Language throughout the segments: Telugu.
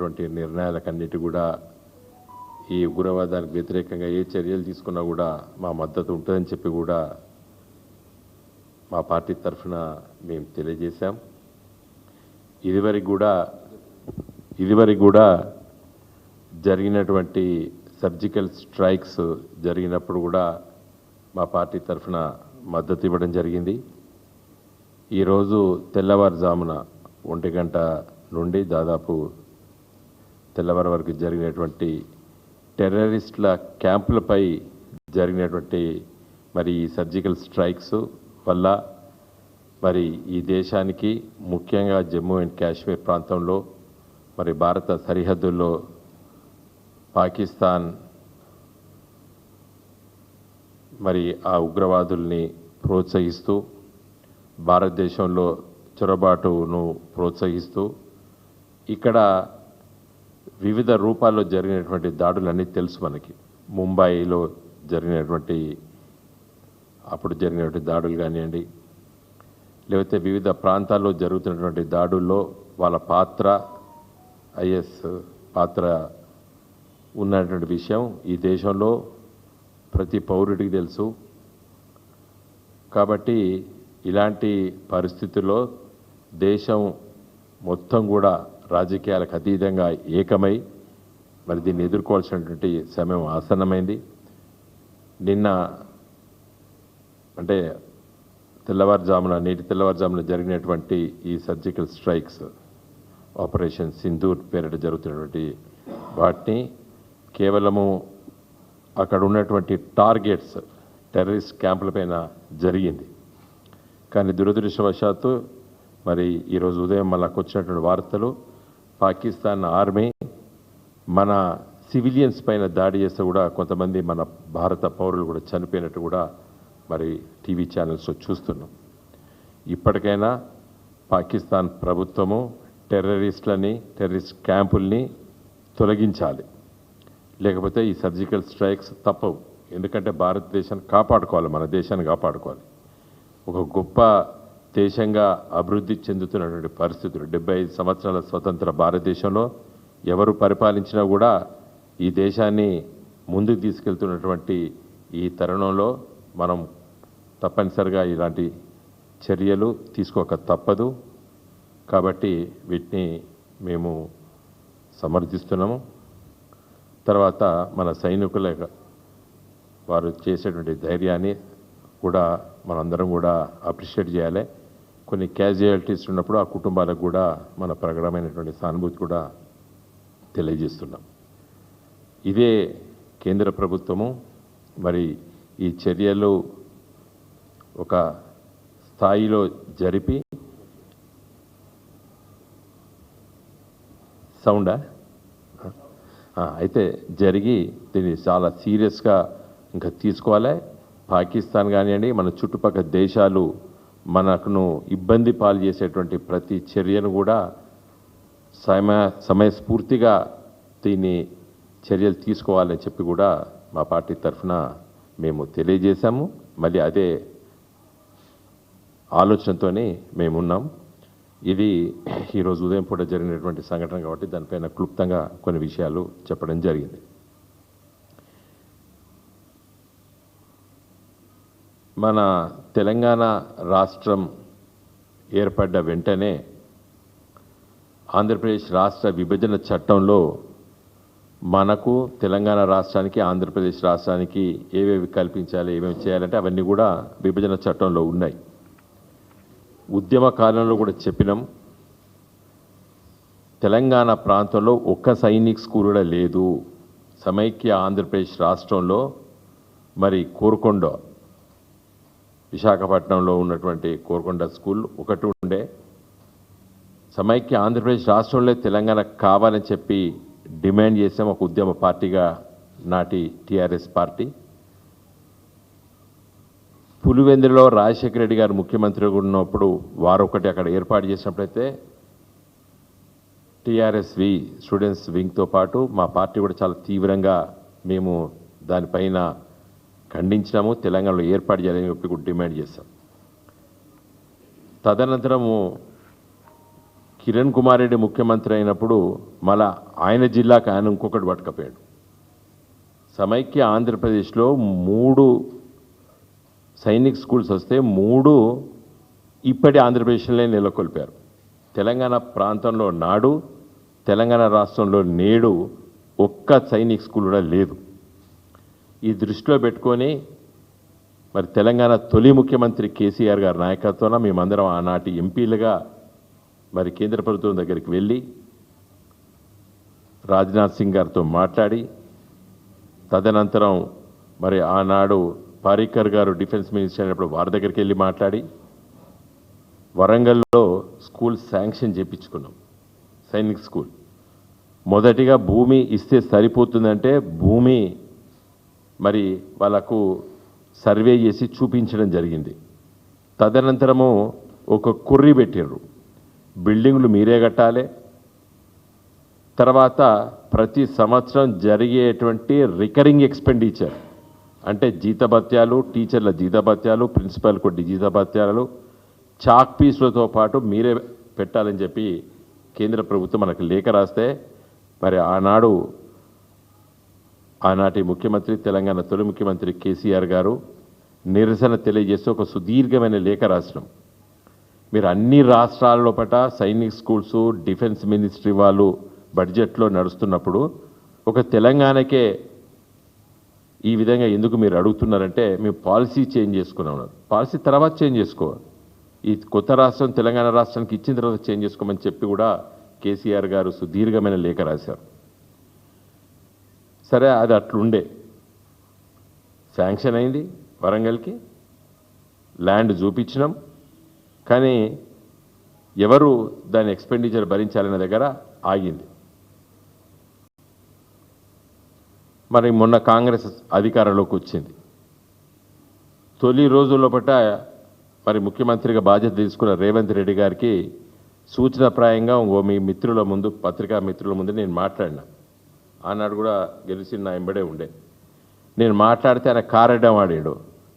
తీసుకున్నటువంటి నిర్ణయాలకన్నిటి కూడా ఈ ఉగ్రవాదానికి వ్యతిరేకంగా ఏ చర్యలు తీసుకున్నా కూడా మా మద్దతు ఉంటుందని చెప్పి కూడా మా పార్టీ తరఫున మేము తెలియజేశాం. ఇదివరకు కూడా జరిగినటువంటి సర్జికల్ స్ట్రైక్స్ జరిగినప్పుడు కూడా మా పార్టీ తరఫున మద్దతు ఇవ్వడం జరిగింది. ఈరోజు తెల్లవారుజామున 1 గంట నుండి దాదాపు తెల్లవారు వరకు జరిగినటువంటి టెర్రరిస్టుల క్యాంపులపై జరిగినటువంటి మరి ఈ సర్జికల్ స్ట్రైక్స్ వల్ల మరి ఈ దేశానికి ముఖ్యంగా జమ్మూ అండ్ కాశ్మీర్ ప్రాంతంలో మరి భారత సరిహద్దుల్లో పాకిస్తాన్ మరి ఆ ఉగ్రవాదుల్ని ప్రోత్సహిస్తూ భారతదేశంలో చొరబాటును ప్రోత్సహిస్తూ ఇక్కడ వివిధ రూపాల్లో జరిగినటువంటి దాడులన్నీ తెలుసు మనకి. ముంబైలో అప్పుడు జరిగినటువంటి దాడులు కానివ్వండి, లేకపోతే వివిధ ప్రాంతాల్లో జరుగుతున్నటువంటి దాడుల్లో వాళ్ళ పాత్ర, ఐఎస్ పాత్ర ఉన్నటువంటి విషయం ఈ దేశంలో ప్రతి పౌరుడికి తెలుసు. కాబట్టి ఇలాంటి పరిస్థితుల్లో దేశం మొత్తం కూడా రాజకీయాలకు అతీతంగా ఏకమై మరి దీన్ని ఎదుర్కోవాల్సినటువంటి సమయం ఆసన్నమైంది. నిన్న అంటే నేటి తెల్లవారుజామున జరిగినటువంటి ఈ సర్జికల్ స్ట్రైక్స్ ఆపరేషన్ సింధూర్ పేరిట జరుగుతున్నటువంటి వాటిని కేవలము అక్కడ ఉన్నటువంటి టార్గెట్స్ టెర్రరిస్ట్ క్యాంపులపైన జరిగింది. కానీ దురదృష్టవశాత్తు మరి ఈరోజు ఉదయం మనకు వచ్చినటువంటి వార్తలు పాకిస్తాన్ ఆర్మీ మన సివిలియన్స్ పైన దాడి చేస్తే కూడా కొంతమంది మన భారత పౌరులు కూడా చనిపోయినట్టు కూడా మరి టీవీ ఛానల్స్లో చూస్తున్నాం. ఇప్పటికైనా పాకిస్తాన్ ప్రభుత్వము టెర్రరిస్ట్ క్యాంపుల్ని తొలగించాలి, లేకపోతే ఈ సర్జికల్ స్ట్రైక్స్ తప్పవు. ఎందుకంటే భారతదేశాన్ని కాపాడుకోవాలి, మన దేశాన్ని కాపాడుకోవాలి. ఒక గొప్ప దేశంగా అభివృద్ధి చెందుతున్నటువంటి పరిస్థితులు 75 సంవత్సరాల స్వతంత్ర భారతదేశంలో ఎవరు పరిపాలించినా కూడా ఈ దేశాన్ని ముందుకు తీసుకెళ్తున్నటువంటి ఈ తరుణంలో మనం తప్పనిసరిగా ఇలాంటి చర్యలు తీసుకోక తప్పదు. కాబట్టి వీటిని మేము సమర్థిస్తున్నాము. తర్వాత మన సైనికుల వారు చేసేటువంటి ధైర్యాన్ని కూడా మనందరం కూడా అప్రిషియేట్ చేయాలి. కొన్ని క్యాజువాలిటీస్ ఉన్నప్పుడు ఆ కుటుంబాలకు కూడా మన ప్రకటమైనటువంటి సానుభూతి కూడా తెలియజేస్తున్నాం. ఇదే కేంద్ర ప్రభుత్వము మరి ఈ చర్యలు ఒక స్థాయిలో జరిపి అయితే జరిగి దీన్ని చాలా సీరియస్గా ఇంకా తీసుకోవాలి. పాకిస్తాన్ కానివ్వండి, మన చుట్టుపక్కల దేశాలు మనకును ఇబ్బంది పాలు చేసేటువంటి ప్రతి చర్యను కూడా సమయస్ఫూర్తిగా దీన్ని చర్యలు తీసుకోవాలని చెప్పి కూడా మా పార్టీ తరఫున మేము తెలియజేశాము. మళ్ళీ అదే ఆలోచనతోనే మేమున్నాం. ఇది ఈరోజు ఉదయం పూట జరిగినటువంటి సంఘటన కాబట్టి దానిపైన క్లుప్తంగా కొన్ని విషయాలు చెప్పడం జరిగింది. మన తెలంగాణ రాష్ట్రం ఏర్పడ్డ వెంటనే ఆంధ్రప్రదేశ్ రాష్ట్ర విభజన చట్టంలో మనకు తెలంగాణ రాష్ట్రానికి ఆంధ్రప్రదేశ్ రాష్ట్రానికి ఏవేవి కల్పించాలి, ఏమేమి చేయాలంటే అవన్నీ కూడా విభజన చట్టంలో ఉన్నాయి. ఉద్యమ కాలంలో కూడా చెప్పినాం, తెలంగాణ ప్రాంతంలో ఒక్క సైనిక్ స్కూల్ కూడా లేదు. సమైక్య ఆంధ్రప్రదేశ్ రాష్ట్రంలో మరి కోరుకొండ, విశాఖపట్నంలో ఉన్నటువంటి కోరుకొండ స్కూల్ ఒకటి ఉండే. సమైక్య ఆంధ్రప్రదేశ్ రాష్ట్రంలో తెలంగాణ కావాలని చెప్పి డిమాండ్ చేసాం ఒక ఉద్యమ పార్టీగా నాటి టీఆర్ఎస్ పార్టీ. పులివెందులలో రాజశేఖర రెడ్డి గారు ముఖ్యమంత్రిగా ఉన్నప్పుడు వారు ఒకటి అక్కడ ఏర్పాటు చేసినప్పుడైతే టీఆర్ఎస్ స్టూడెంట్స్ వింగ్తో పాటు మా పార్టీ కూడా చాలా తీవ్రంగా మేము దానిపైన ఖండించినాము. తెలంగాణలో ఏర్పాటు చేయాలని చెప్పి కూడా డిమాండ్ చేశాం. తదనంతరము కిరణ్ కుమార్ రెడ్డి ముఖ్యమంత్రి అయినప్పుడు మళ్ళా ఆయన జిల్లాకు ఆయన ఇంకొకటి పట్టుకపోయాడు. సమైక్య ఆంధ్రప్రదేశ్లో 3 సైనిక్ స్కూల్స్ వస్తే 3 ఇప్పటి ఆంధ్రప్రదేశ్లోనే నెలకొల్పారు. తెలంగాణ ప్రాంతంలో నాడు, తెలంగాణ రాష్ట్రంలో నేడు ఒక్క సైనిక్ స్కూల్ కూడా లేదు. ఈ దృష్టిలో పెట్టుకొని మరి తెలంగాణ తొలి ముఖ్యమంత్రి కేసీఆర్ గారి నాయకత్వాన మేమందరం ఆనాటి ఎంపీలుగా మరి కేంద్ర ప్రభుత్వం దగ్గరికి వెళ్ళి రాజ్నాథ్ సింగ్ గారితో మాట్లాడి, తదనంతరం మరి ఆనాడు పారీకర్ గారు డిఫెన్స్ మినిస్టర్ అయినప్పుడు వారి దగ్గరికి వెళ్ళి మాట్లాడి వరంగల్లో స్కూల్ శాంక్షన్ చేయించుకున్నాం. సైనిక్ స్కూల్ మొదటిగా భూమి ఇస్తే సరిపోతుందంటే భూమి మరి వాళ్ళకు సర్వే చేసి చూపించడం జరిగింది. తదనంతరము ఒక కుర్రీ పెట్టిండ్రు, బిల్డింగ్లు మీరే కట్టాలి, తర్వాత ప్రతి సంవత్సరం జరిగేటువంటి రికరింగ్ ఎక్స్పెండిచర్ అంటే జీతభత్యాలు, టీచర్ల జీతభత్యాలు, ప్రిన్సిపల్ కొద్ది జీతభత్యాలు, చాక్ పీసులతో పాటు మీరే పెట్టాలని చెప్పి కేంద్ర ప్రభుత్వం మనకు లేఖ రాస్తే మరి ఆనాటి ముఖ్యమంత్రి, తెలంగాణ తొలి ముఖ్యమంత్రి కేసీఆర్ గారు నిరసన తెలియజేస్తూ ఒక సుదీర్ఘమైన లేఖ రాసినాం. మీరు అన్ని రాష్ట్రాల్లో పట సైనిక్ స్కూల్స్ డిఫెన్స్ మినిస్ట్రీ వాళ్ళు బడ్జెట్లో నడుస్తున్నప్పుడు ఒక తెలంగాణకే ఈ విధంగా ఎందుకు మీరు అడుగుతున్నారంటే మేము పాలసీ చేంజ్ చేసుకున్నాం. పాలసీ తర్వాత చేంజ్ చేసుకోవాలి, ఈ కొత్త రాష్ట్రం తెలంగాణ రాష్ట్రానికి ఇచ్చిన తర్వాత చేంజ్ చేసుకోమని చెప్పి కూడా కేసీఆర్ గారు సుదీర్ఘమైన లేఖ రాశారు. సరే, అది అట్లుండే శాంక్షన్ అయింది, వరంగల్కి ల్యాండ్ చూపించినాం, కానీ ఎవరు దాని ఎక్స్పెండిచర్ భరించాలనే దగ్గర ఆగింది. మరి మొన్న కాంగ్రెస్ అధికారంలోకి వచ్చింది. తొలి రోజుల్లోపట మరి ముఖ్యమంత్రిగా బాధ్యత తీసుకున్న రేవంత్ రెడ్డి గారికి సూచనప్రాయంగా మీ మిత్రుల ముందు, పత్రికా మిత్రుల ముందు నేను మాట్లాడినా. ఆనాడు కూడా గెలిచి నా ఎంబడే ఉండే. నేను మాట్లాడితే ఆయన కారడ్డం ఆడాడు.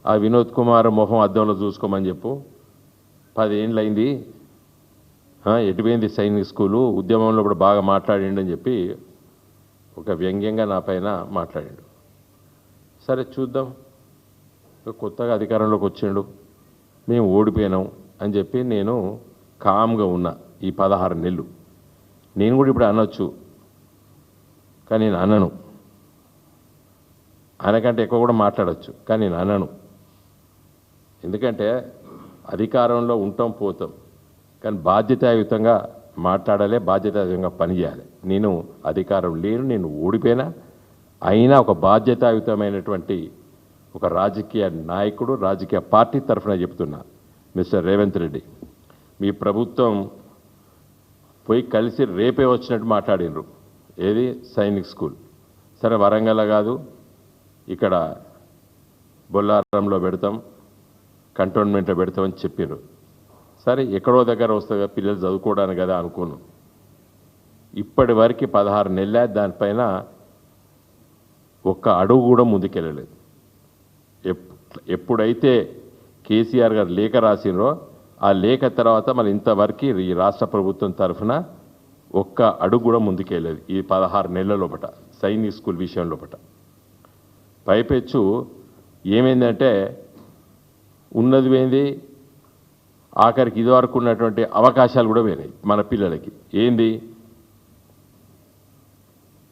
ఆ వినోద్ కుమార్ మొహం అద్దంలో చూసుకోమని చెప్పు, 10 ఏళ్ళు అయింది, ఎటుపోయింది సైనిక్ స్కూలు, ఉద్యమంలో కూడా బాగా మాట్లాడిండు అని చెప్పి ఒక వ్యంగ్యంగా నా పైన మాట్లాడాడు. సరే చూద్దాం, కొత్తగా అధికారంలోకి వచ్చిండు, మేము ఓడిపోయినాం అని చెప్పి నేను కామ్గా ఉన్నా ఈ 16 నెలలు. నేను కూడా ఇప్పుడు అనొచ్చు, కానీ నేను అనను. ఆయనకంటే ఎక్కువ కూడా మాట్లాడచ్చు, కానీ నేను అనను. ఎందుకంటే అధికారంలో ఉంటాం పోతాం, కానీ బాధ్యతాయుతంగా మాట్లాడాలి, బాధ్యతాయుతంగా పనిచేయాలి. నేను అధికారం లేను, నేను ఓడిపోయినా, అయినా ఒక బాధ్యతాయుతమైనటువంటి ఒక రాజకీయ నాయకుడు, రాజకీయ పార్టీ తరఫున చెప్తున్నా, మిస్టర్ రేవంత్ రెడ్డి, మీ ప్రభుత్వం పోయి కలిసి రేపే వచ్చినట్టు మాట్లాడినరు. ఏది సైనిక్ స్కూల్, సరే వరంగల్ కాదు, ఇక్కడ బొల్లారంలో పెడతాం, కంటోన్మెంట్లో పెడతామని చెప్పారు. సరే ఎక్కడో దగ్గర వస్తుంది పిల్లలు చదువుకోవడానికి కదా అనుకోను. ఇప్పటి వరకు 16 నెలల దానిపైన ఒక్క అడుగు కూడా ముందుకెళ్ళలేదు. ఎప్పుడైతే కేసీఆర్ గారు లేఖ రాసినరో ఆ లేఖ తర్వాత మరి ఇంతవరకు ఈ రాష్ట్ర ప్రభుత్వం తరఫున ఒక్క అడుగు కూడా ముందుకెళ్ళలేదు ఈ 16 నెలల లోపట సైనిక్ స్కూల్ విషయం లోపట. పైపెచ్చు ఏమైందంటే ఉన్నది పోయింది, ఆఖరికి ఇదివరకు ఉన్నటువంటి అవకాశాలు కూడా పోయినాయి మన పిల్లలకి. ఏంది,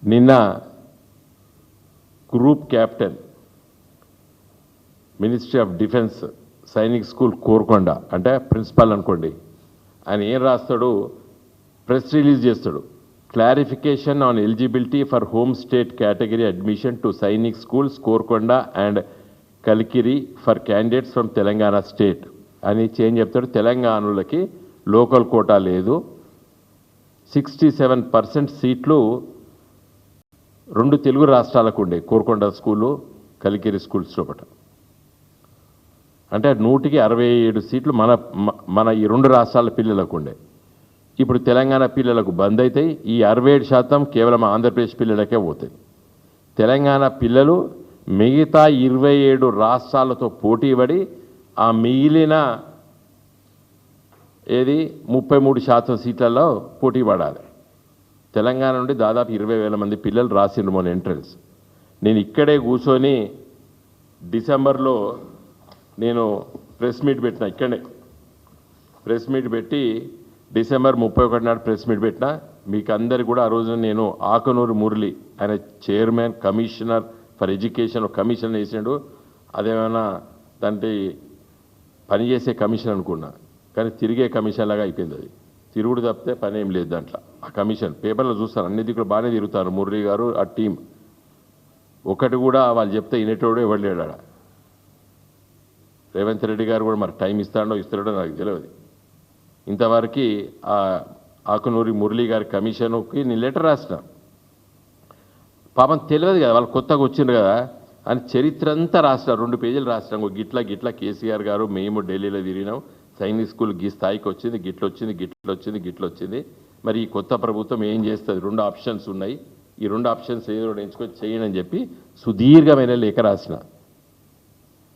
నిన్న group captain ministry of defence Sainik school Korukonda అంటే ప్రిన్సిపల్ అనుకోండి, ఆయన ఏం రాస్తాడు, ప్రెస్ రిలీజ్ చేస్తాడు, clarification on eligibility for home state category admission to Sainik schools Korukonda and Kalikiri for candidates from Telangana state అని చేంజ్ చెప్తాడు. తెలంగాణలకి లోకల్ కోటా లేదు, 67% సీట్లు 2 తెలుగు రాష్ట్రాలకు ఉండే, కోరుకొండ స్కూలు కలికిరి స్కూల్స్ లోపట. అంటే 100కి 67 సీట్లు మన ఈ 2 రాష్ట్రాల పిల్లలకు ఉండే. ఇప్పుడు తెలంగాణ పిల్లలకు బంద్ అవుతాయి. ఈ 67% కేవలం ఆంధ్రప్రదేశ్ పిల్లలకే పోతాయి. తెలంగాణ పిల్లలు మిగతా 27 రాష్ట్రాలతో పోటీ పడి ఆ మిగిలిన ఏది 33% సీట్లలో పోటీ పడాలి. తెలంగాణ నుండి దాదాపు 20,000 మంది పిల్లలు రాసిండ్రు మొన్న ఎంట్రన్స్. నేను ఇక్కడే కూర్చొని డిసెంబర్లో నేను ప్రెస్ మీట్ పెట్టిన, ఇక్కడే ప్రెస్ మీట్ పెట్టి డిసెంబర్ 31 నాడు ప్రెస్ మీట్ పెట్టిన. మీకు అందరికి కూడా ఆ రోజున నేను ఆకునూరు మురళి ఆయన చైర్మన్ కమిషనర్ ఫర్ ఎడ్యుకేషన్ ఒక కమిషన్ వేసాడు. అదేమైనా దాంట్లో పనిచేసే కమిషన్ అనుకున్నా, కానీ తిరిగే కమిషన్ లాగా అయిపోయింది. అది తిరుగుడు తప్పితే పని ఏం లేదు దాంట్లో. ఆ కమిషన్ పేపర్లో చూస్తాను, అన్ని దిక్కులు బాగానే తిరుగుతారు మురళి గారు ఆ టీం. ఒకటి కూడా వాళ్ళు చెప్తే వినేటోడు ఎవరు లేడా. రేవంత్ రెడ్డి గారు కూడా మరి టైం ఇస్తాడో నాకు తెలియదు. ఇంతవరకు ఆ ఆకునూరి మురళి గారి కమిషన్కి నేను లెటర్ రాసిన. పాపం తెలియదు కదా, వాళ్ళు కొత్తగా వచ్చిండ్రు కదా అని చరిత్ర అంతా రాసిన, 2 పేజీలు రాసినాం. గిట్లా కేసీఆర్ గారు మేము ఢిల్లీలో తిరిగినాం, సైనిక్ స్కూల్ గీ స్థాయికి వచ్చింది, గిట్లొచ్చింది. మరి ఈ కొత్త ప్రభుత్వం ఏం చేస్తుంది, 2 ఆప్షన్స్ ఉన్నాయి, ఈ 2 ఆప్షన్స్ ఏదో ఎంచుకొని చేయండి అని చెప్పి సుదీర్ఘమైన లేఖ రాసిన.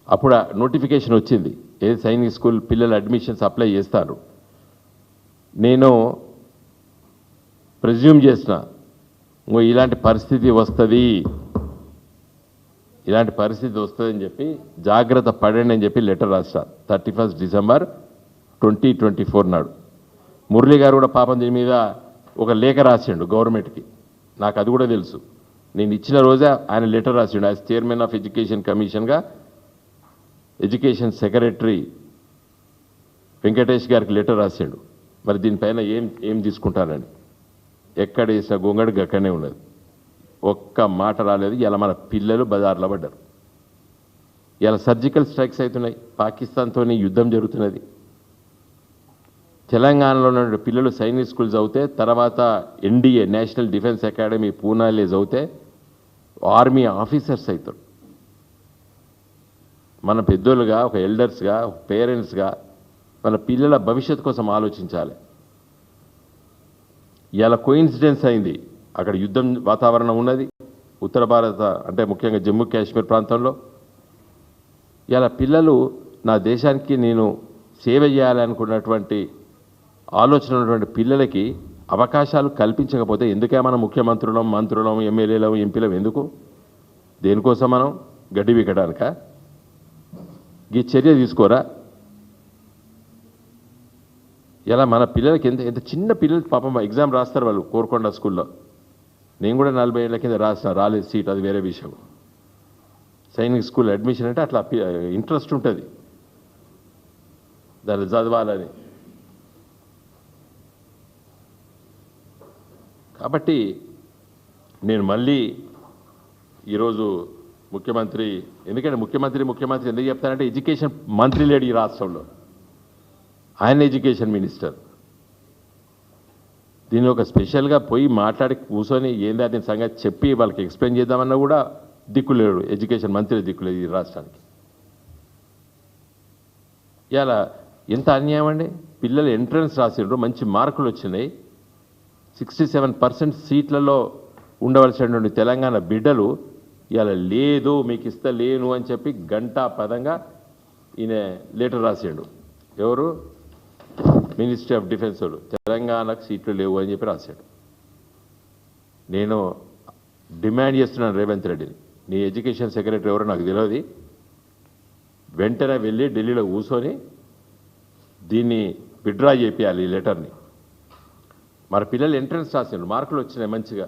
అప్పుడు నోటిఫికేషన్ వచ్చింది, ఏది సైనిక్ స్కూల్ పిల్లల అడ్మిషన్స్ అప్లై చేస్తారు. నేను ప్రెజ్యూమ్ చేసిన ఇలాంటి పరిస్థితి వస్తుందని చెప్పి జాగ్రత్త పడండి అని చెప్పి లెటర్ రాస్తా 31 డిసెంబర్ 2024 నాడు. మురళి గారు కూడా పాపం దీని మీద ఒక లేఖ రాసిండు గవర్నమెంట్కి, నాకు అది కూడా తెలుసు. నేను ఇచ్చిన రోజే ఆయన లెటర్ రాసిండు, యాజ్ చైర్మన్ ఆఫ్ ఎడ్యుకేషన్ కమిషన్గా ఎడ్యుకేషన్ సెక్రటరీ వెంకటేష్ గారికి లెటర్ రాసిండు. మరి దీనిపైన ఏం తీసుకుంటానని. ఎక్కడ వేసిన గొంగడికి అక్కడనే ఉన్నది, ఒక్క మాట రాలేదు. ఇలా మన పిల్లలు బజార్లో పడ్డారు. ఇలా సర్జికల్ స్ట్రైక్స్ అవుతున్నాయి, పాకిస్తాన్తో యుద్ధం జరుగుతున్నది. తెలంగాణలో ఉన్న పిల్లలు సైనిక్ స్కూల్ చదివితే, తర్వాత ఎన్డీఏ నేషనల్ డిఫెన్స్ అకాడమీ పూనాలే చదివితే ఆర్మీ ఆఫీసర్స్ అవుతారు. మన పెద్దోళ్ళుగా, ఒక ఎల్డర్స్గా, ఒక పేరెంట్స్గా మన పిల్లల భవిష్యత్తు కోసం ఆలోచించాలి. ఇలా కోయిన్సిడెన్స్ అయింది, అక్కడ యుద్ధం వాతావరణం ఉన్నది ఉత్తర భారత, అంటే ముఖ్యంగా జమ్మూ కాశ్మీర్ ప్రాంతంలో. ఇలా పిల్లలు నా దేశానికి నేను సేవ చేయాలనుకున్నటువంటి ఆలోచన ఉన్నటువంటి పిల్లలకి అవకాశాలు కల్పించకపోతే ఎందుకే మనం ముఖ్యమంత్రులం, మంత్రులం, ఎమ్మెల్యేలం, ఎంపీలం ఎందుకు? దేనికోసం మనం గడ్డి వీకడానిక? ఈ చర్య తీసుకోరా? ఇలా మన పిల్లలకి ఎంత చిన్న పిల్లలకి పాపం ఎగ్జామ్ రాస్తారు వాళ్ళు కోరుకొండ స్కూల్లో. నేను కూడా 40 ఏళ్ల కింద రాసిన, రాలేదు సీట్, అది వేరే విషయం. సైనిక్ స్కూల్ అడ్మిషన్ అంటే అట్లా ఇంట్రెస్ట్ ఉంటుంది దాన్ని చదవాలని. కాబట్టి నేను మళ్ళీ ఈరోజు ముఖ్యమంత్రి, ఎందుకంటే ముఖ్యమంత్రి ఎందుకు చెప్తానంటే ఎడ్యుకేషన్ మంత్రి లేడు ఈ రాష్ట్రంలో, ఆయన ఎడ్యుకేషన్ మినిస్టర్. దీన్ని ఒక స్పెషల్గా పోయి మాట్లాడి కూర్చొని ఏంది అది సంగతి చెప్పి వాళ్ళకి ఎక్స్ప్లెయిన్ చేద్దామన్నా కూడా దిక్కులేడు, ఎడ్యుకేషన్ మంత్రి దిక్కులేదు ఈ రాష్ట్రానికి. ఇలా ఎంత అన్యాయం అండి. పిల్లలు ఎంట్రన్స్ రాసిండ్రు, మంచి మార్కులు వచ్చినాయి, 67% సీట్లలో ఉండవలసినటువంటి తెలంగాణ బిడ్డలు ఇలా లేదు మీకు ఇస్తలేను అని చెప్పి గంటా పదంగా ఈయన లెటర్ రాసిండు. ఎవరు? మినిస్ట్రీ ఆఫ్ డిఫెన్స్ వాళ్ళు తెలంగాణకు సీట్లు లేవు అని చెప్పి రాశాడు. నేను డిమాండ్ చేస్తున్నాను రేవంత్ రెడ్డిని, నీ ఎడ్యుకేషన్ సెక్రటరీ ఎవరో నాకు తెలియదు, వెంటనే వెళ్ళి ఢిల్లీలో కూర్చొని దీన్ని విత్డ్రా చేయాలి ఈ లెటర్ని. మరి పిల్లలు ఎంట్రన్స్ రాసిండ్రు, మార్కులు వచ్చినాయి మంచిగా,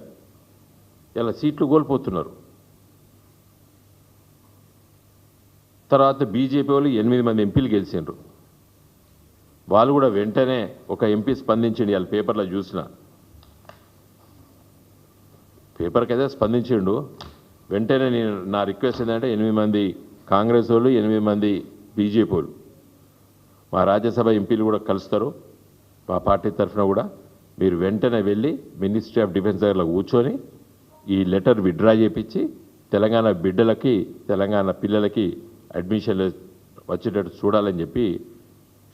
ఇలా సీట్లు కోల్పోతున్నారు. తర్వాత బీజేపీ వాళ్ళు 8 మంది ఎంపీలు గెలిచిండ్రు, వాళ్ళు కూడా వెంటనే ఒక ఎంపీ స్పందించిండు. వాళ్ళ పేపర్లో చూసిన, పేపర్కి అయితే స్పందించిండు. వెంటనే నా రిక్వెస్ట్ ఏంటంటే 8 మంది కాంగ్రెస్ వాళ్ళు, 8 మంది బీజేపీ వాళ్ళు, మా రాజ్యసభ ఎంపీలు కూడా కలుస్తారు మా పార్టీ తరఫున కూడా, మీరు వెంటనే వెళ్ళి మినిస్ట్రీ ఆఫ్ డిఫెన్స్ దగ్గర కూర్చొని ఈ లెటర్ విత్డ్రా చేయించి తెలంగాణ బిడ్డలకి, తెలంగాణ పిల్లలకి అడ్మిషన్లు వచ్చేటట్టు చూడాలని చెప్పి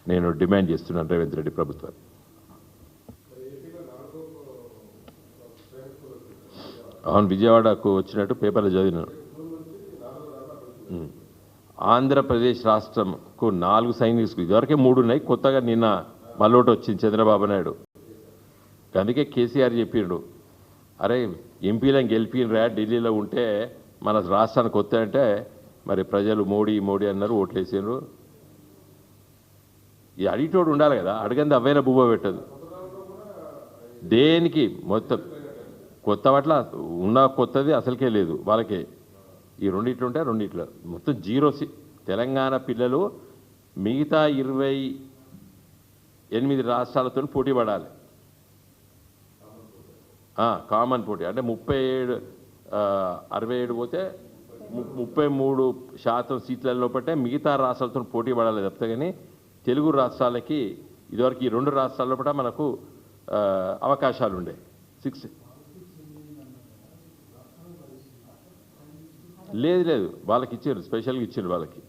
నేను డిమాండ్ చేస్తున్నాను రేవంత్ రెడ్డి ప్రభుత్వాన్ని. అవును, విజయవాడకు వచ్చినట్టు పేపర్లో చదివినాను. ఆంధ్రప్రదేశ్ రాష్ట్రంకు 4 సైనిక్ స్కూల్, ఇదివరకే 3 ఉన్నాయి, కొత్తగా నిన్న మళ్ళోటి వచ్చింది చంద్రబాబు నాయుడు. అందుకే కేసీఆర్ చెప్పిండు, అరే ఎంపీలను గెలిపినరా ఢిల్లీలో ఉంటే మన రాష్ట్రానికి వస్తాయంటే మరి ప్రజలు మోడీ మోడీ అన్నారు, ఓట్లేసారు. ఈ అడిగేటోడు ఉండాలి కదా, అడగంది అవైన బువ్వ పెట్టదు దేనికి. మొత్తం కొత్త పట్ల ఉన్న కొత్తది అసలుకే లేదు వాళ్ళకే. ఈ రెండిట్లు ఉంటే రెండిట్లో మొత్తం జీరో. తెలంగాణ పిల్లలు మిగతా 28 రాష్ట్రాలతో పోటీ పడాలి. కామన్ పోటీ అంటే 67 పోతే 33% సీట్లలో పట్టే మిగతా రాష్ట్రాలతో పోటీ పడాలి తప్పితే. కానీ తెలుగు రాష్ట్రాలకి ఇదివరకు ఈ 2 రాష్ట్రాల్లో కూడా మనకు అవకాశాలు ఉండే 6 లేదు వాళ్ళకి ఇచ్చారు, స్పెషల్గా ఇచ్చారు వాళ్ళకి.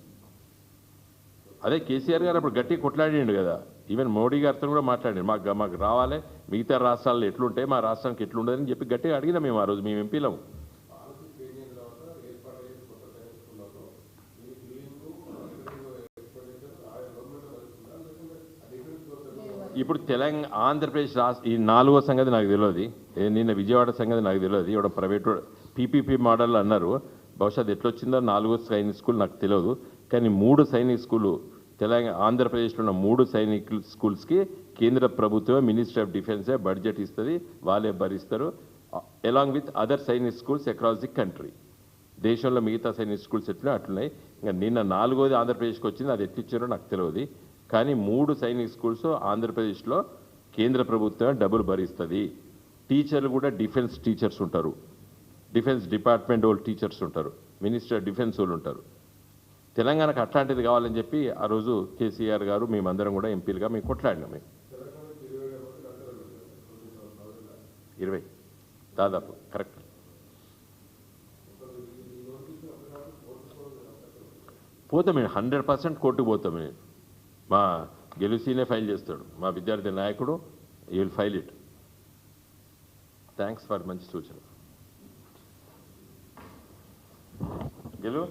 అదే కేసీఆర్ గారు అప్పుడు గట్టి కొట్లాడిండు కదా, ఈవెన్ మోడీ గారితో కూడా మాట్లాడాడు, మాకు రావాలి, మిగతా రాష్ట్రాల్లో ఎట్లుంటాయి మా రాష్ట్రానికి ఎట్లుండదని చెప్పి గట్టిగా అడిగినా మేము ఆ రోజు మేము ఎంపీలం. ఇప్పుడు ఆంధ్రప్రదేశ్ రాష్ట్ర ఈ 4వ సంగతి నాకు తెలియదు, నిన్న విజయవాడ సంగతి నాకు తెలియదు. ఇవాడ ప్రైవేట్ పీపీపీ మోడల్ అన్నారు, బహుశా అది ఎట్లొచ్చిందో 4వ సైనిక్ స్కూల్ నాకు తెలియదు. కానీ 3 సైనిక్ స్కూలు ఆంధ్రప్రదేశ్లో ఉన్న 3 సైనిక్ స్కూల్స్కి కేంద్ర ప్రభుత్వమే మినిస్ట్రీ ఆఫ్ డిఫెన్సే బడ్జెట్ ఇస్తుంది, వాళ్ళే భరిస్తారు, along with other Sainik schools across the country. దేశంలో మిగతా సైనిక్ స్కూల్స్ ఎట్లున్నాయి అట్లున్నాయి. ఇంకా నిన్న 4వది ఆంధ్రప్రదేశ్కి వచ్చింది, అది ఎట్లిచ్చారో నాకు తెలియదు. కానీ 3 సైనిక్ స్కూల్స్ ఆంధ్రప్రదేశ్లో కేంద్ర ప్రభుత్వమే డబ్బులు భరిస్తుంది. టీచర్లు కూడా డిఫెన్స్ టీచర్స్ ఉంటారు, డిఫెన్స్ డిపార్ట్మెంట్ వాళ్ళు టీచర్స్ ఉంటారు, మినిస్టర్ డిఫెన్స్ వాళ్ళు ఉంటారు. తెలంగాణకు అట్లాంటిది కావాలని చెప్పి ఆ రోజు కేసీఆర్ గారు మేమందరం కూడా ఎంపీలుగా మేము కొట్లాడినాం. మేము 20 దాదాపు కరెక్ట్. పోతాం మేము 100% కోర్టుకు పోతాం. నేను మా గెలుసీనే ఫైల్ చేస్తాడు, మా విద్యార్థి నాయకుడు, you will file it. Thanks for మంచి సూచన. గెలు.